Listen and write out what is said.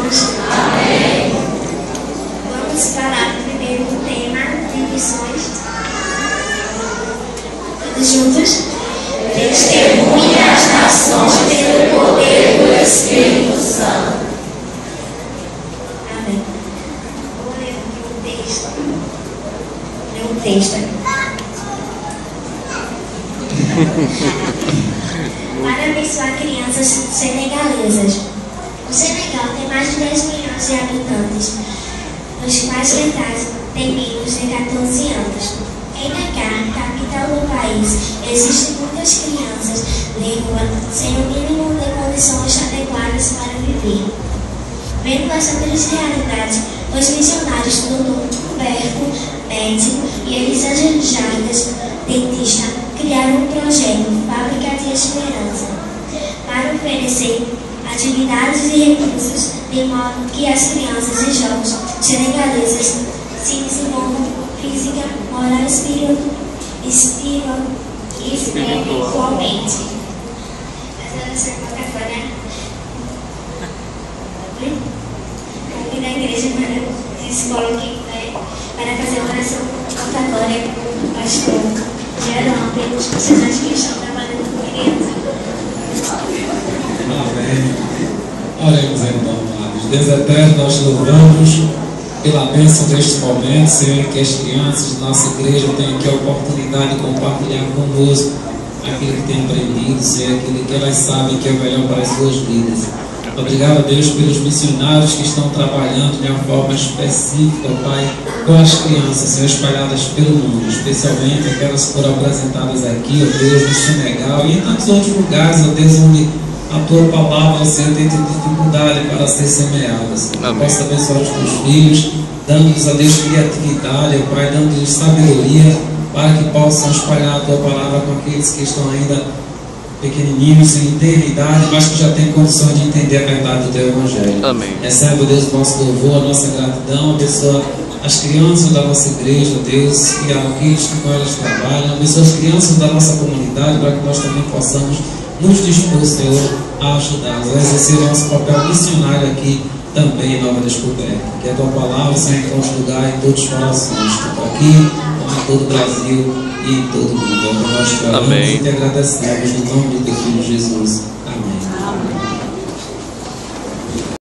Jesus. Amém. Vamos falar primeiro do tema de missões. Todos juntos? Testemunha as nações pelo poder do Espírito Santo. Amém. Vou ler aqui um texto. Para abençoar crianças senegalesas. O Senegal tem mais de 10 milhões de habitantes, dos quais metade tem menos de 14 anos. Em Dakar, capital do país, existem muitas crianças de rua sem o mínimo de condições adequadas para viver. Vendo essa triste realidade, os missionários Dudu, Humberto, médico, e Elisa Jardas, dentista, criaram um projeto, Fábrica de Esperança, para oferecer atividades e recursos de modo que as crianças e jovens senegalesas se desenvolvam física, moral e espiritualmente. Essa é a nossa agora. Convido a igreja para que se coloque para fazer uma oração contatória com o pastor Gerão, pelos funcionários que estão trabalhando com crianças. Amém. Oremos então, amados. Deus eterno, nós louvamos pela bênção deste momento, Senhor, que as crianças da nossa igreja tenham aqui a oportunidade de compartilhar conosco aquilo que têm aprendido, Senhor, aquilo que elas sabem que é o melhor para as suas vidas. Obrigado a Deus pelos missionários que estão trabalhando de uma forma específica, Pai, com as crianças, Senhor, espalhadas pelo mundo, especialmente aquelas que foram apresentadas aqui, ó Deus, no Senegal e em tantos outros lugares, ó Deus, onde a Tua palavra, Senhor, tem tido dificuldade para ser semeada. Possa abençoar os Teus filhos, dando-lhes, a Deus, criatividade, ó Pai, dando-lhes sabedoria, para que possam espalhar a Tua palavra com aqueles que estão ainda pequenininhos, sem eternidade, mas que já têm condições de entender a verdade do Teu Evangelho. Amém. Recebe, Deus, o nosso louvor, a nossa gratidão, abençoa as crianças da nossa igreja, Deus, e aqueles que com elas trabalham, abençoa as crianças da nossa comunidade, para que nós também possamos nos dispor, Senhor, a ajudá-los, a exercer o nosso papel missionário aqui também em Nova Descoberta. Que a Tua palavra, Senhor, encontre lugar em todos os corações, tanto aqui como em todo o Brasil e em todo o mundo. Nós te oramos e te agradecemos no nome do Teu Filho Jesus. Amém.